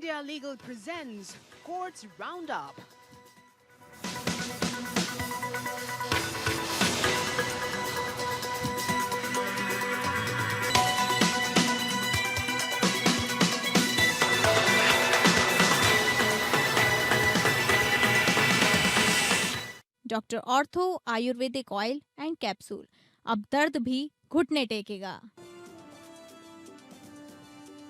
India Legal presents Courts Roundup. Doctor ortho Ayurvedic oil and capsule, अब दर्द भी घुटने टेकेगा।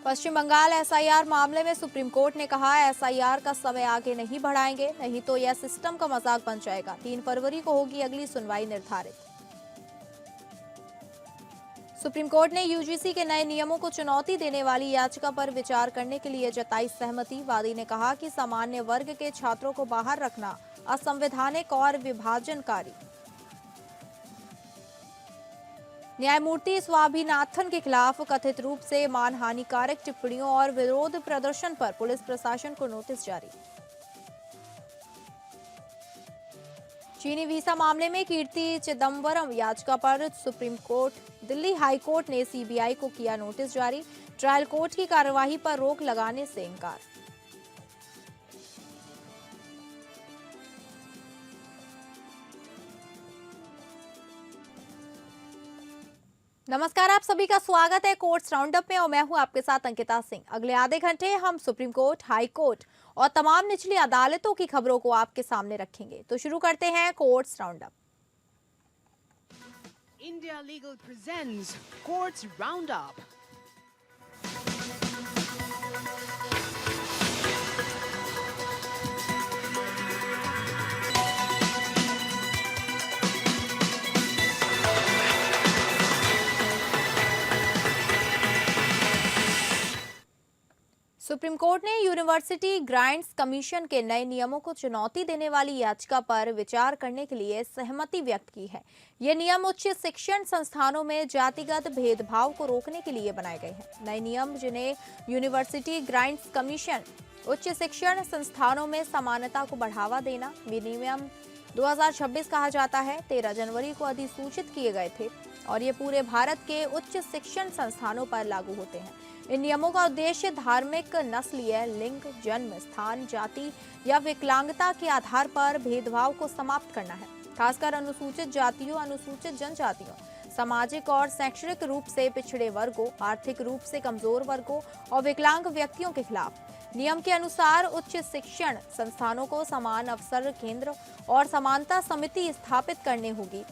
पश्चिम बंगाल एसआईआर मामले में सुप्रीम कोर्ट ने कहा एसआईआर का समय आगे नहीं बढ़ाएंगे, नहीं तो यह सिस्टम का मजाक बन जाएगा। 3 फरवरी को होगी अगली सुनवाई निर्धारित। सुप्रीम कोर्ट ने यूजीसी के नए नियमों को चुनौती देने वाली याचिका पर विचार करने के लिए जताई सहमति। वादी ने कहा कि सामान्य वर्ग के छात्रों को बाहर रखना असंवैधानिक और विभाजनकारी। न्यायमूर्ति स्वामीनाथन के खिलाफ कथित रूप से मानहानिकारक टिप्पणियों और विरोध प्रदर्शन पर पुलिस प्रशासन को नोटिस जारी। चीनी वीजा मामले में कीर्ति चिदम्बरम याचिका पर supreme court, Delhi high court ने सीबीआई को किया नोटिस जारी। ट्रायल कोर्ट की कार्यवाही पर रोक लगाने से इनकार। नमस्कार, आप सभी का स्वागत है कोर्ट्स राउंडअप में और मैं हूं आपके साथ अंकिता सिंह। अगले आधे घंटे हम सुप्रीम कोर्ट, हाई कोर्ट और तमाम निचली अदालतों की खबरों को आपके सामने रखेंगे। तो शुरू करते हैं courts roundup. India Legal presents Courts Roundup. Supreme court ने यूनिवर्सिटी ग्रांट्स कमीशन के नए नियमों को चुनौती देने वाली याचिका पर विचार करने के लिए सहमति व्यक्त की है। ये नियम उच्च शिक्षण संस्थानों में जातिगत भेदभाव को रोकने के लिए बनाए गए हैं। नए नियम, जिन्हें यूनिवर्सिटी ग्रांट्स कमीशन उच्च शिक्षण संस्थानों में समानता को बढ़ावा देना विनियम 2026 कहा जाता है, 13 जनवरी को अधिसूचित किए गए थे और ये पूरे भारत के उच्च शिक्षण संस्थानों पर लागू होते हैं। इन नियमों का उद्देश्य धार्मिक, नस्लीय, लिंग, जन्म स्थान, जाति या विकलांगता के आधार पर भेदभाव को समाप्त करना है। खासकर अनुसूचित जातियों, अनुसूचित जनजातियों, सामाजिक और शैक्षणिक रूप से पिछड़े वर्गों, आर्थिक रूप से कमजोर वर्गों और विकलांग व्यक्तियों के खिलाफ। नियम के अनुसार उच्च शिक्षण संस्थानों को समान अवसर केंद्र और समानता समिति स्थापित करनी होगी,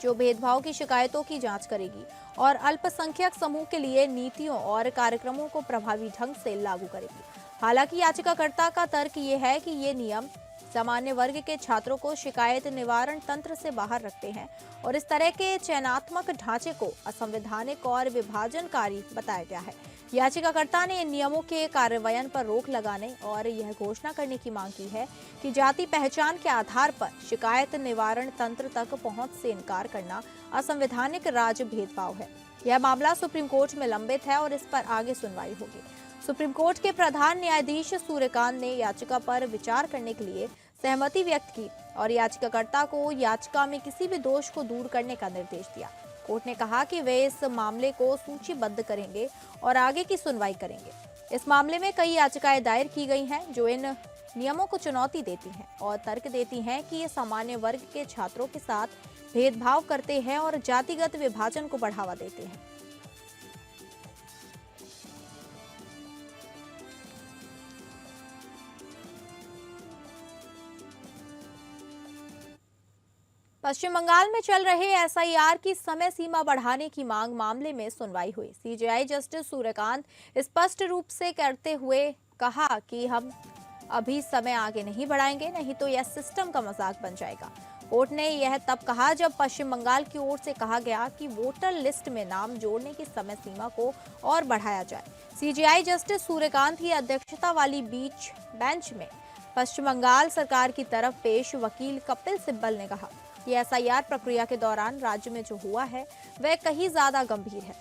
जो भेदभाव की शिकायतों की जांच करेगी और अल्पसंख्यक समूह के लिए नीतियों और कार्यक्रमों को प्रभावी ढंग से लागू करेगी। हालांकि याचिकाकर्ता का तर्क ये है कि ये नियम सामान्य वर्ग के छात्रों को शिकायत निवारण तंत्र से बाहर रखते हैं और इस तरह के चयनात्मक ढांचे को असंवैधानिक और विभाजनकारी बताया गया है। याचिकाकर्ता ने इन नियमों के कार्यान्वयन पर रोक लगाने और यह घोषणा करने की मांग की है कि जाति पहचान के आधार पर शिकायत निवारण तंत्र तक पहुंच से इनकार करना असंवैधानिक राज्य भेदभाव है। यह मामला सुप्रीम कोर्ट में लंबित है और इस पर आगे सुनवाई होगी। सुप्रीम कोर्ट के प्रधान न्यायाधीश सूर्यकांत ने याचिका पर विचार करने के लिए सहमति व्यक्त की और याचिकाकर्ता को याचिका में किसी भी दोष को दूर करने का निर्देश दिया। कोर्ट ने कहा कि वे इस मामले को सूचीबद्ध करेंगे और आगे की सुनवाई करेंगे। इस मामले में कई याचिकाएं दायर की गई हैं जो इन नियमों को चुनौती देती हैं और तर्क देती हैं कि ये सामान्य वर्ग के छात्रों के साथ भेदभाव करते हैं और जातिगत विभाजन को बढ़ावा देते हैं। पश्चिम बंगाल में चल रहे एसआईआर की समय सीमा बढ़ाने की मांग मामले में सुनवाई हुई। सीजेआई जस्टिस सूर्यकांत स्पष्ट रूप से करते हुए कहा कि हम अभी समय आगे नहीं बढ़ाएंगे, नहीं तो यह सिस्टम का मजाक बन जाएगा। कोर्ट ने यह तब कहा जब पश्चिम बंगाल की ओर से कहा गया कि वोटर लिस्ट में नाम जोड़ने की समय सीमा को और बढ़ाया जाए। सीजेआई जस्टिस सूर्यकांत की अध्यक्षता वाली बेंच में पश्चिम बंगाल सरकार की तरफ पेश वकील कपिल सिब्बल ने कहा कि एसआईआर प्रक्रिया के दौरान राज्य में जो हुआ है वह कहीं ज्यादा गंभीर है।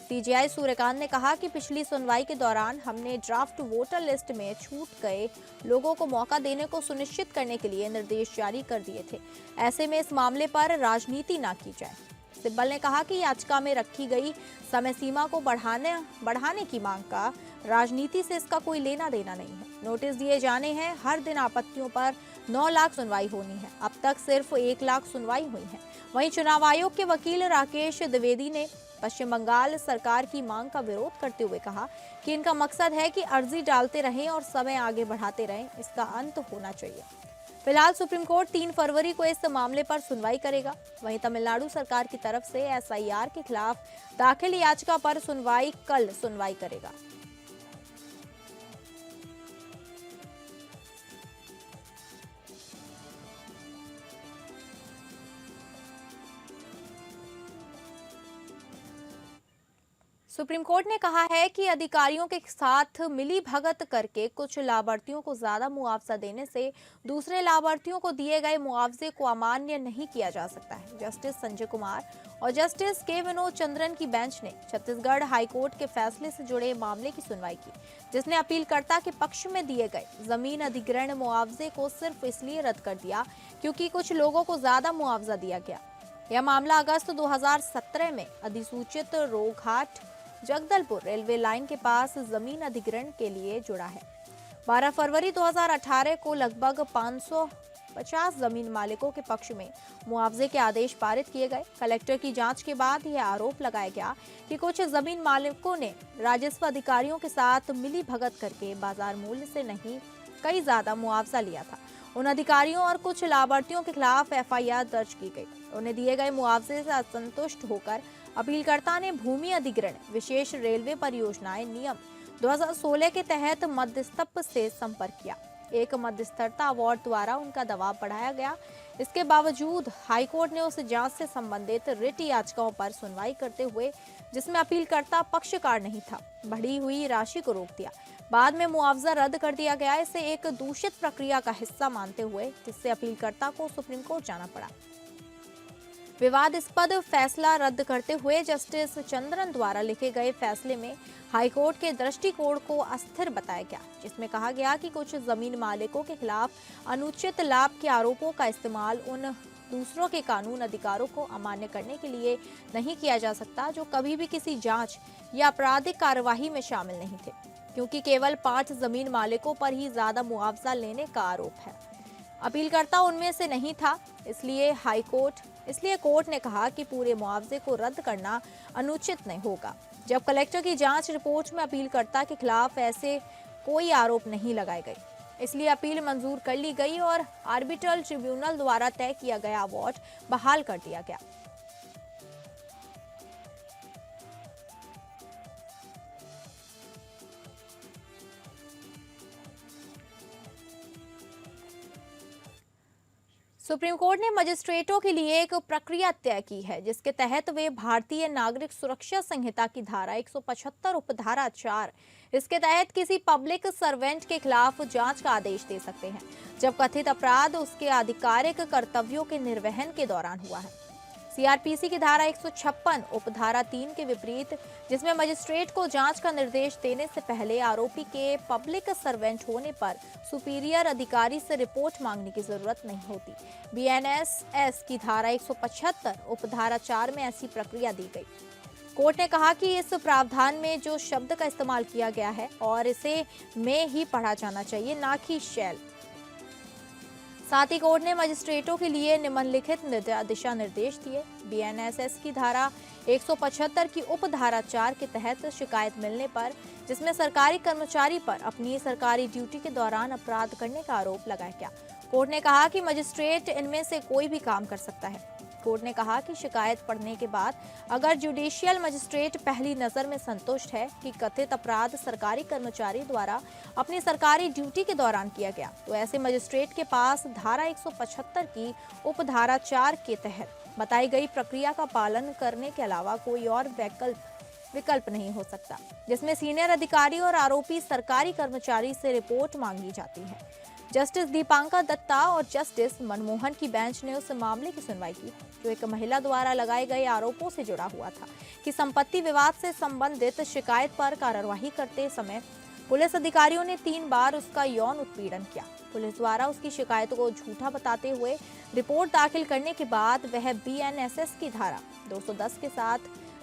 सीजेआई सूर्यकांत ने कहा कि पिछली सुनवाई के दौरान हमने ड्राफ्ट वोटर लिस्ट में छूट गए लोगों को मौका देने को सुनिश्चित करने के लिए निर्देश जारी कर दिए थे। ऐसे में इस मामले पर राजनीति ना की जाए। सिब्बल ने कहा कि याचिका में रखी गई समय सीमा को बढ़ाने की मांग का राजनीति से इसका कोई लेना देना नहीं है। नोटिस दिए जाने हैं, हर दिन आपत्तियों पर 9 लाख सुनवाई होनी है, अब तक सिर्फ 1 लाख सुनवाई हुई है। वहीं चुनाव आयोग के वकील राकेश द्विवेदी ने पश्चिम बंगाल सरकार की मांग का विरोध करते हुए कहा कि इनका मकसद है कि अर्जी डालते रहें और समय आगे बढ़ाते रहें, इसका अंत होना चाहिए। फिलहाल सुप्रीम कोर्ट 3 फरवरी को इस मामले पर सुनवाई करेगा। वहीं तमिलनाडु सरकार की तरफ से एसआईआर के खिलाफ दाखिल याचिका पर कल सुनवाई करेगा। सुप्रीम कोर्ट ने कहा है कि अधिकारियों के साथ मिली भगत करके कुछ लाभार्थियों को ज्यादा मुआवजा देने से दूसरे लाभार्थियों को दिए गए मुआवजे को अमान्य नहीं किया जा सकता है। जस्टिस संजय कुमार और जस्टिस के विनोद चंद्रन की बेंच ने छत्तीसगढ़ हाईकोर्ट के फैसले से जुड़े मामले की सुनवाई की, जिसने अपीलकर्ता के पक्ष में दिए गए जमीन अधिग्रहण मुआवजे को सिर्फ इसलिए रद्द कर दिया क्योंकि कुछ लोगों को ज्यादा मुआवजा दिया गया। यह मामला अगस्त 2017 में अधिसूचित रोघाट जगदलपुर रेलवे लाइन के पास जमीन अधिग्रहण के लिए जुड़ा है। 12 फरवरी 2018 को लगभग 550 जमीन मालिकों के पक्ष में मुआवजे के आदेश पारित किए गए। कलेक्टर की जांच के बाद यह आरोप लगाया गया कि कुछ जमीन मालिकों ने राजस्व अधिकारियों के साथ मिली भगत करके बाजार मूल्य से नहीं कई ज्यादा मुआवजा लिया था। उन अधिकारियों और कुछ लाभार्थियों के खिलाफ एफआईआर दर्ज की गई। उन्हें दिए गए मुआवजे से असंतुष्ट होकर अपीलकर्ता ने भूमि अधिग्रहण विशेष रेलवे परियोजनाएं नियम 2016 के तहत मध्यस्थ से संपर्क किया। एक मध्यस्थता अवार्ड द्वारा उनका दबाव बढ़ाया गया। इसके बावजूद हाईकोर्ट ने उस जांच से संबंधित रिट याचिकाओं पर सुनवाई करते हुए, जिसमें अपीलकर्ता पक्षकार नहीं था, बढ़ी हुई राशि को रोक दिया। बाद में मुआवजा रद्द कर दिया गया। इसे एक दूषित प्रक्रिया का हिस्सा मानते हुए, जिससे अपीलकर्ता को सुप्रीम कोर्ट जाना पड़ा। विवादास्पद फैसला रद्द करते हुए जस्टिस चंद्रन द्वारा लिखे गए फैसले में हाईकोर्ट के दृष्टिकोण को अस्थिर बताया गया, जिसमें कहा गया कि कुछ जमीन मालिकों के खिलाफ अनुचित लाभ के आरोपों का इस्तेमाल उन दूसरों के कानून अधिकारों को अमान्य करने के लिए नहीं किया जा सकता जो कभी भी किसी जांच या आपराधिक कार्यवाही में शामिल नहीं थे, क्योंकि केवल 5 जमीन मालिकों पर ही ज्यादा मुआवजा लेने का आरोप है। अपीलकर्ता उनमें से नहीं था, इसलिए कोर्ट ने कहा कि पूरे मुआवजे को रद्द करना अनुचित नहीं होगा। जब कलेक्टर की जांच रिपोर्ट में अपीलकर्ता के खिलाफ ऐसे कोई आरोप नहीं लगाए गए, इसलिए अपील मंजूर कर ली गई और आर्बिट्रल ट्रिब्यूनल द्वारा तय किया गया अवार्ड बहाल कर दिया गया। सुप्रीम कोर्ट ने मजिस्ट्रेटों के लिए एक प्रक्रिया तय की है, जिसके तहत वे भारतीय नागरिक सुरक्षा संहिता की धारा 175 उपधारा 4 इसके तहत किसी पब्लिक सर्वेंट के खिलाफ जांच का आदेश दे सकते हैं जब कथित अपराध उसके आधिकारिक कर्तव्यों के निर्वहन के दौरान हुआ है। सीआरपीसी की धारा 156 उपधारा 3 के विपरीत, जिसमें मजिस्ट्रेट को जांच का निर्देश देने से पहले आरोपी के पब्लिक सर्वेंट होने पर सुपीरियर अधिकारी से रिपोर्ट मांगने की जरूरत नहीं होती। बीएनएसएस की धारा 175 उपधारा 4 में ऐसी प्रक्रिया दी गई। कोर्ट ने कहा कि इस प्रावधान में जो शब्द का इस्तेमाल किया गया है और इसे में ही पढ़ा जाना चाहिए, ना कि शैल। साथ ही कोर्ट ने मजिस्ट्रेटों के लिए निम्नलिखित दिशा निर्देश दिए। बीएनएसएस की धारा 175 की उपधारा 4 के तहत शिकायत मिलने पर, जिसमें सरकारी कर्मचारी पर अपनी सरकारी ड्यूटी के दौरान अपराध करने का आरोप लगाया गया, कोर्ट ने कहा कि मजिस्ट्रेट इनमें से कोई भी काम कर सकता है। कोर्ट ने कहा कि शिकायत पढ़ने के बाद अगर जुडिशियल मजिस्ट्रेट पहली नजर में संतुष्ट है कि कथित अपराध सरकारी कर्मचारी द्वारा अपनी सरकारी ड्यूटी के दौरान किया गया, तो ऐसे मजिस्ट्रेट के पास धारा 175 की उपधारा 4 के तहत बताई गई प्रक्रिया का पालन करने के अलावा कोई और विकल्प नहीं हो सकता, जिसमें सीनियर अधिकारी और आरोपी सरकारी कर्मचारी से रिपोर्ट मांगी जाती है। जस्टिस दीपांकर दत्ता और जस्टिस मनमोहन की बेंच ने उस मामले की सुनवाई की जो एक महिला द्वारा लगाए गए आरोपों से जुड़ा हुआ था कि संपत्ति विवाद से संबंधित शिकायत पर कार्यवाही करते समय पुलिस अधिकारियों ने 3 बार उसका यौन उत्पीड़न किया। पुलिस द्वारा उसकी शिकायतों को झूठा बताते हुए रिपोर्ट दाखिल करने के बाद वह BNSS की धारा 210 के साथ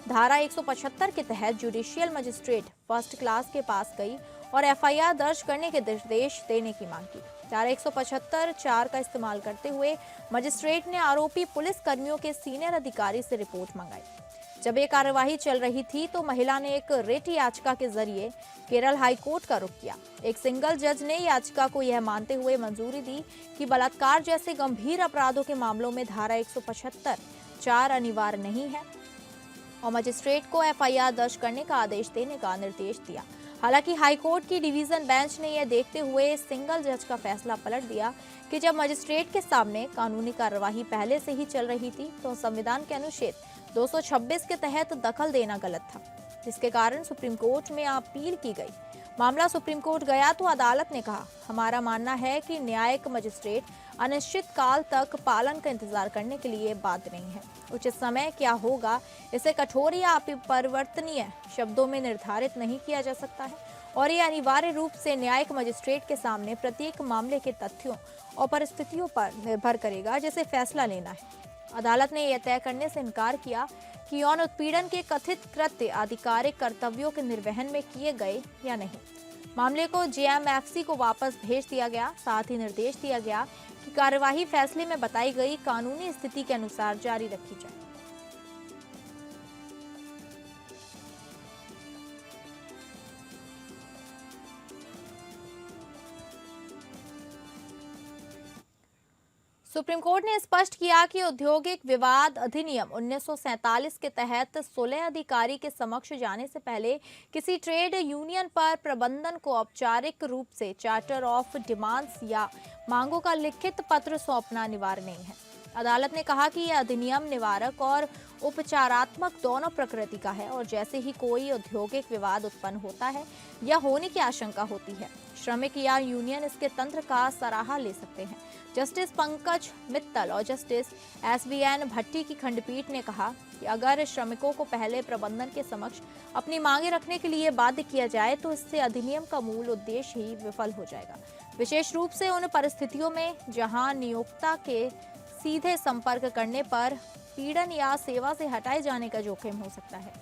धारा 175 के तहत जुडिशियल मजिस्ट्रेट फर्स्ट क्लास के पास गई और FIR दर्ज करने के निर्देश देने की मांग की। धारा 175(4) का इस्तेमाल करते हुए मजिस्ट्रेट ने आरोपी पुलिस कर्मियों के सीनियर अधिकारी से रिपोर्ट मंगाई। जब ये कार्यवाही चल रही थी तो महिला ने एक रिट याचिका के जरिए केरल हाई कोर्ट का रुख किया। एक सिंगल जज ने याचिका को यह मानते हुए मंजूरी दी कि बलात्कार जैसे गंभीर अपराधों के मामलों में धारा 175(4) अनिवार्य नहीं है और मजिस्ट्रेट को FIR दर्ज करने का आदेश देने का निर्देश दिया। हालांकि हाईकोर्ट की डिवीजन बेंच ने यह देखते हुए सिंगल जज का फैसला पलट दिया कि जब मजिस्ट्रेट के सामने कानूनी कार्यवाही पहले से ही चल रही थी तो संविधान के अनुच्छेद 226 के तहत दखल देना गलत था, जिसके कारण सुप्रीम कोर्ट में अपील की गई। मामला सुप्रीम कोर्ट गया तो अदालत ने कहा, हमारा मानना है कि न्यायिक मजिस्ट्रेट अनिश्चित काल तक पालन का इंतजार करने के लिए बाध्य नहीं है। उचित समय क्या होगा इसे कठोर या अपरिवर्तनीय शब्दों में निर्धारित नहीं किया जा सकता है और ये अनिवार्य रूप से न्यायिक मजिस्ट्रेट के सामने प्रत्येक मामले के तथ्यों और परिस्थितियों पर निर्भर करेगा जिसे फैसला लेना है। अदालत ने यह तय करने से इनकार किया कि यौन उत्पीड़न के कथित कृत्य आधिकारिक कर्तव्यों के निर्वहन में किए गए या नहीं। मामले को JMFC को वापस भेज दिया गया। साथ ही निर्देश दिया गया कि कार्यवाही फैसले में बताई गई कानूनी स्थिति के अनुसार जारी रखी जाए। सुप्रीम कोर्ट ने स्पष्ट किया कि औद्योगिक विवाद अधिनियम 1947 के तहत सुलह अधिकारी के समक्ष जाने से पहले किसी ट्रेड यूनियन पर प्रबंधन को औपचारिक रूप से चार्टर ऑफ डिमांड्स या मांगों का लिखित पत्र सौंपना अनिवार्य नहीं है। अदालत ने कहा कि यह अधिनियम निवारक और उपचारात्मक दोनों प्रकृति का है और जैसे ही कोई औद्योगिक विवाद उत्पन्न होता है या होने की आशंका होती है, श्रमिक या यूनियन इसके तंत्र का सराहा ले सकते हैं। जस्टिस पंकज मित्तल और जस्टिस SBN भट्टी की खंडपीठ ने कहा कि अगर श्रमिकों को पहले प्रबंधन के समक्ष अपनी मांगे रखने के लिए बाध्य किया जाए तो इससे अधिनियम का मूल उद्देश्य ही विफल हो जाएगा, विशेष रूप से उन परिस्थितियों में जहां नियोक्ता के सीधे संपर्क करने पर पीड़न या सेवा से हटाए जाने का जोखिम हो सकता है।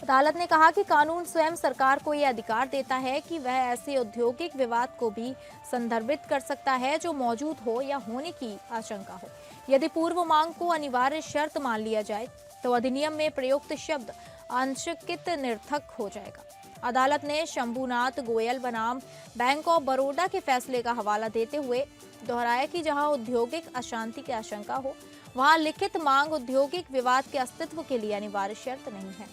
अदालत ने कहा कि कानून स्वयं सरकार को यह अधिकार देता है कि वह ऐसे औद्योगिक विवाद को भी संदर्भित कर सकता है जो मौजूद हो या होने की आशंका हो। यदि पूर्व मांग को अनिवार्य शर्त मान लिया जाए तो अधिनियम में प्रयुक्त शब्द आंशिकित निरर्थक हो जाएगा। अदालत ने शंभुनाथ गोयल बनाम बैंक ऑफ बड़ौदा के फैसले का हवाला देते हुए दोहराया कि जहां औद्योगिक अशांति की आशंका हो वहां लिखित मांग औद्योगिक विवाद के अस्तित्व के लिए अनिवार्य शर्त नहीं है।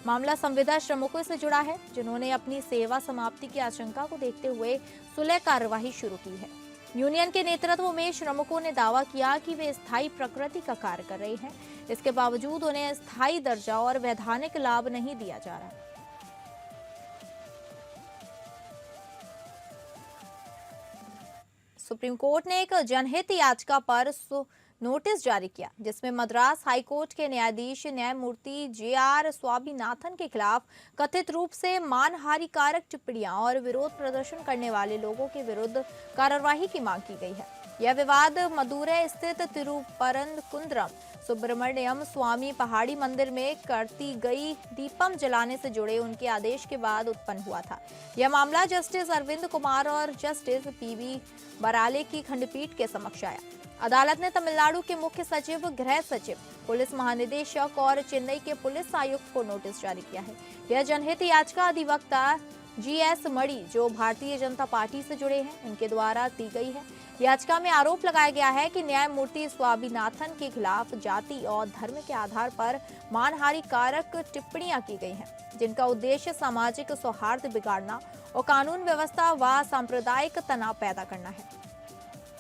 मामला संविदा श्रमिकों से जुड़ा है जिन्होंने अपनी सेवा समाप्ति की आशंका को देखते हुए सुलह कार्यवाही शुरू की है। यूनियन के नेतृत्व में श्रमिकों ने दावा किया कि वे स्थायी प्रकृति का कार्य कर रहे हैं, इसके बावजूद उन्हें स्थायी दर्जा और वैधानिक लाभ नहीं दिया जा रहा। सुप्रीम कोर्ट ने एक जनहित याचिका पर नोटिस जारी किया जिसमें मद्रास हाईकोर्ट के न्यायाधीश न्यायमूर्ति JR स्वामीनाथन के खिलाफ कथित रूप से मानहानि कारक टिप्पणियां और विरोध प्रदर्शन करने वाले लोगों के विरुद्ध कार्रवाई की मांग की गई है। यह विवाद मदुरै स्थित तिरुपरंकुंद्रम सुब्रमण्यम स्वामी पहाड़ी मंदिर में करती गई दीपम जलाने से जुड़े उनके आदेश के बाद उत्पन्न हुआ था। यह मामला जस्टिस अरविंद कुमार और जस्टिस PB बराले की खंडपीठ के समक्ष आया। अदालत ने तमिलनाडु के मुख्य सचिव, गृह सचिव, पुलिस महानिदेशक और चेन्नई के पुलिस आयुक्त को नोटिस जारी किया है। यह जनहित याचिका अधिवक्ता GS मणि जो भारतीय जनता पार्टी से जुड़े हैं उनके द्वारा दी गई है। याचिका में आरोप लगाया गया है कि न्यायमूर्ति स्वामीनाथन के खिलाफ जाति और धर्म के आधार पर मानहानि कारक टिप्पणियां की गई हैं, जिनका उद्देश्य सामाजिक सौहार्द बिगाड़ना और कानून व्यवस्था व सांप्रदायिक तनाव पैदा करना है।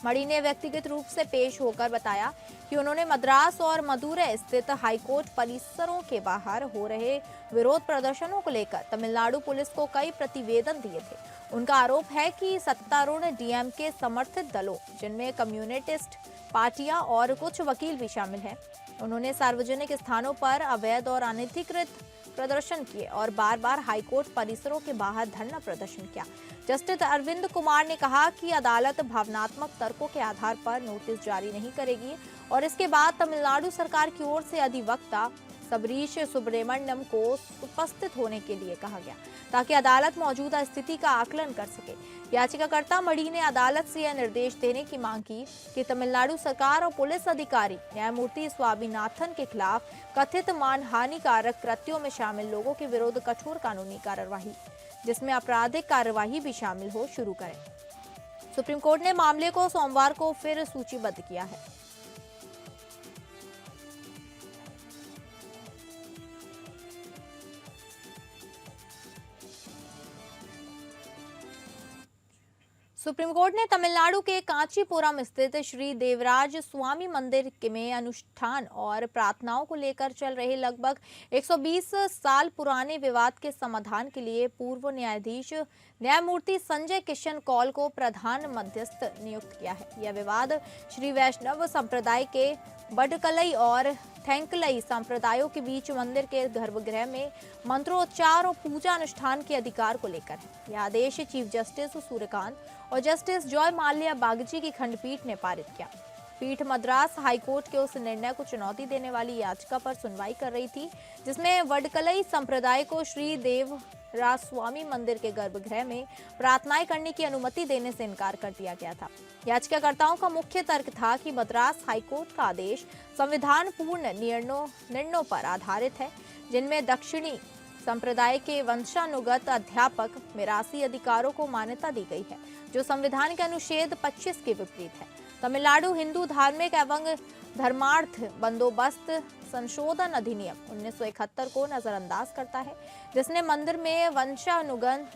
मणि ने व्यक्तिगत रूप से पेश होकर बताया कि उन्होंने मद्रास और मदुरै स्थित हाईकोर्ट परिसरों के बाहर हो रहे विरोध प्रदर्शनों को लेकर तमिलनाडु पुलिस को कई प्रतिवेदन दिए थे। उनका आरोप है कि सत्तारूढ़ DMK समर्थित दलों, जिनमें कम्युनिस्ट पार्टियां और कुछ वकील भी शामिल हैं, उन्होंने सार्वजनिक स्थानों पर अवैध और अनधिकृत प्रदर्शन किए और बार बार हाईकोर्ट परिसरों के बाहर धरना प्रदर्शन किया। जस्टिस अरविंद कुमार ने कहा कि अदालत भावनात्मक तर्कों के आधार पर नोटिस जारी नहीं करेगी और इसके बाद तमिलनाडु सरकार की ओर से अधिवक्ता सबरीश सुब्रमण्यम को उपस्थित होने के लिए कहा गया ताकि अदालत मौजूदा स्थिति का आकलन कर सके। याचिकाकर्ता मणि ने अदालत से यह निर्देश देने की मांग की कि तमिलनाडु सरकार और पुलिस अधिकारी न्यायमूर्ति स्वामीनाथन के खिलाफ कथित मानहानिकारक कृत्यों में शामिल लोगों के विरुद्ध कठोर कानूनी कार्यवाही, जिसमें आपराधिक कार्यवाही भी शामिल हो, शुरू करें। सुप्रीम कोर्ट ने मामले को सोमवार को फिर सूचीबद्ध किया है। सुप्रीम कोर्ट ने तमिलनाडु के कांचीपुरम स्थित श्री देवराज स्वामी मंदिर में अनुष्ठान और प्रार्थनाओं को लेकर चल रहे लगभग 120 साल पुराने विवाद के समाधान के लिए पूर्व न्यायाधीश न्यायमूर्ति संजय किशन कौल को प्रधान मध्यस्थ नियुक्त किया है। यह विवाद श्री वैष्णव संप्रदाय के बडकलई और थेंकलई संप्रदायों के बीच मंदिर के गर्भगृह में मंत्रोच्चार और पूजा अनुष्ठान के अधिकार को लेकर है। यह आदेश चीफ जस्टिस सूर्यकांत और जस्टिस जॉय माल्या बागची की खंडपीठ ने पारित किया। पीठ मद्रास हाईकोर्ट के उस निर्णय को चुनौती देने वाली याचिका पर सुनवाई कर रही थी जिसमें वडकलई संप्रदाय को श्री देवराज स्वामी मंदिर के गर्भगृह में प्रार्थनाएं करने की अनुमति देने से इनकार कर दिया गया था। याचिकाकर्ताओं का मुख्य तर्क था कि मद्रास हाईकोर्ट का आदेश संविधान पूर्ण निर्णयों पर आधारित है जिनमें दक्षिणी संप्रदाय के वंशानुगत अध्यापक मिरासी अधिकारों को मान्यता दी गई है, जो संविधान के अनुच्छेद 25 के विपरीत है। तमिलनाडु हिंदू धार्मिक एवं धर्मार्थ बंदोबस्त संशोधन अधिनियम 1971 को नजरअंदाज करता है, जिसने मंदिर में वंशानुगत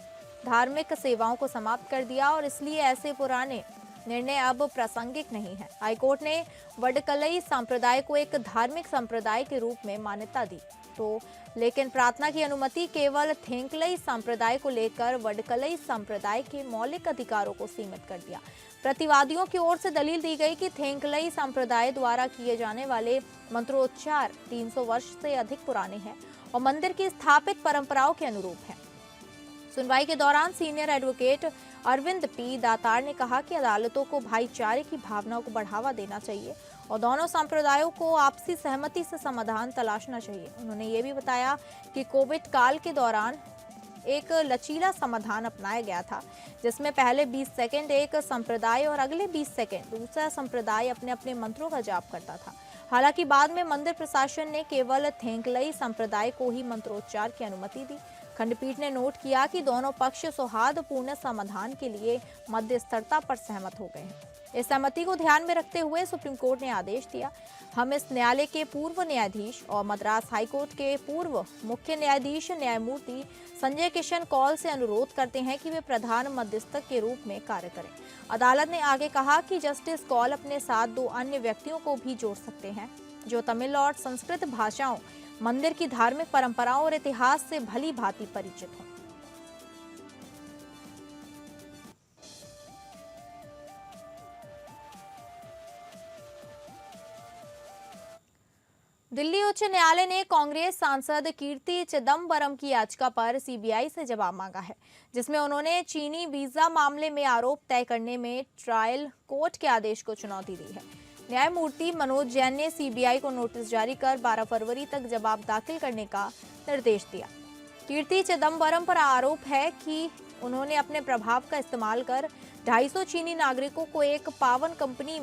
धार्मिक सेवाओं को समाप्त कर दिया और इसलिए ऐसे पुराने निर्णय अब प्रासंगिक नहीं है। हाईकोर्ट ने वडकलई संप्रदाय को एक धार्मिक संप्रदाय के रूप में मान्यता दी लेकिन प्रार्थना की अनुमति केवल थेंकलई संप्रदाय को लेकर वडकलई संप्रदाय के मौलिक अधिकारों को सीमित कर दिया। प्रतिवादियों की ओर से दलील दी गई कि थेंकलई संप्रदाय द्वारा किए जाने वाले मंत्रोच्चार 300 वर्ष से अधिक पुराने हैं और मंदिर की स्थापित परंपराओं के अनुरूप हैं। सुनवाई के दौरान सीनियर एडवोकेट अरविंद पी दातार ने कहा कि अदालतों को भाईचारे की भावना को बढ़ावा देना चाहिए और दोनों संप्रदायों को आपसी सहमति से समाधान तलाशना चाहिए। उन्होंने ये भी बताया कि कोविड काल के दौरान एक लचीला समाधान अपनाया गया था जिसमें पहले 20 सेकंड एक संप्रदाय और अगले 20 सेकंड दूसरा संप्रदाय अपने अपने मंत्रों का जाप करता था। हालांकि बाद में मंदिर प्रशासन ने केवल थेंकलई संप्रदाय को ही मंत्रोच्चार की अनुमति दी। खंडपीठ ने नोट किया कि दोनों पक्ष सौहार्दपूर्ण समाधान के लिए मध्यस्थता पर सहमत हो गए हैं। इस सहमति को ध्यान में रखते हुए सुप्रीम कोर्ट ने आदेश दिया, हम इस न्यायालय के पूर्व न्यायाधीश और मद्रास हाईकोर्ट के पूर्व मुख्य न्यायाधीश न्यायमूर्ति संजय किशन कौल से अनुरोध करते हैं कि वे प्रधान मध्यस्थक के रूप में कार्य करें। अदालत ने आगे कहा कि जस्टिस कौल अपने साथ 2 अन्य व्यक्तियों को भी जोड़ सकते हैं जो तमिल और संस्कृत भाषाओं, मंदिर की धार्मिक परंपराओं और इतिहास से भली भांति परिचित हों। दिल्ली उच्च न्यायालय ने कांग्रेस सांसद कीर्ति चिदम्बरम की याचिका पर सीबीआई से जवाब मांगा है, जिसमें उन्होंने चीनी वीजा मामले में आरोप तय करने में ट्रायल कोर्ट के आदेश को चुनौती दी है। न्यायमूर्ति मनोज जैन ने सीबीआई को नोटिस जारी कर 12 फरवरी तक जवाब दाखिल करने का निर्देश दिया। कीर्ति चिदम्बरम पर आरोप है कि उन्होंने अपने प्रभाव का इस्तेमाल कर 250 चीनी नागरिकों को एक पावर कंपनी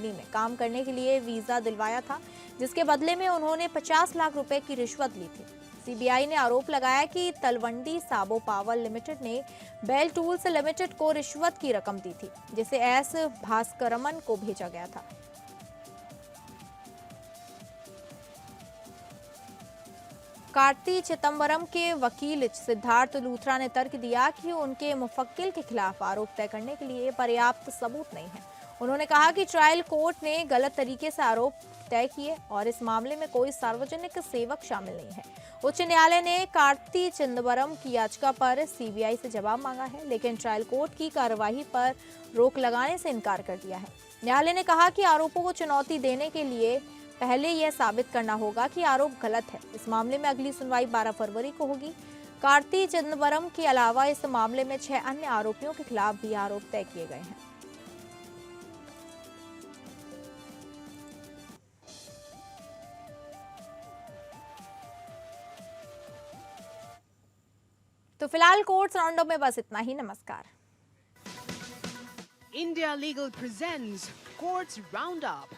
में काम करने के लिए वीजा दिलवाया था, जिसके बदले में उन्होंने 50 लाख रुपए की रिश्वत ली थी। सीबीआई ने आरोप लगाया कि तलवंडी साबो पावर लिमिटेड ने बेल टूल्स लिमिटेड को रिश्वत की रकम दी थी, जिसे एस भास्करमन को भेजा गया था। कार्ति चिदम्बरम के वकील सिद्धार्थ लूथरा ने तर्क दिया कि उनके मुवक्किल के खिलाफ आरोप तय करने के लिए पर्याप्त सबूत नहीं है। उन्होंने कहा कि ट्रायल कोर्ट ने गलत तरीके से आरोप तय किए और इस मामले में कोई सार्वजनिक सेवक शामिल नहीं है। उच्च न्यायालय ने कार्ति चिदम्बरम की याचिका पर सीबीआई से जवाब मांगा है, लेकिन ट्रायल कोर्ट की कार्यवाही पर रोक लगाने से इनकार कर दिया है। न्यायालय ने कहा कि आरोपों को चुनौती देने के लिए पहले यह साबित करना होगा कि आरोप गलत है। इस मामले में अगली सुनवाई 12 फरवरी को होगी। कार्ति चिदंबरम के अलावा इस मामले में 6 अन्य आरोपियों के खिलाफ भी आरोप तय किए गए हैं। तो फिलहाल कोर्ट्स राउंडअप में बस इतना ही। नमस्कार। India Legal presents Courts Roundup.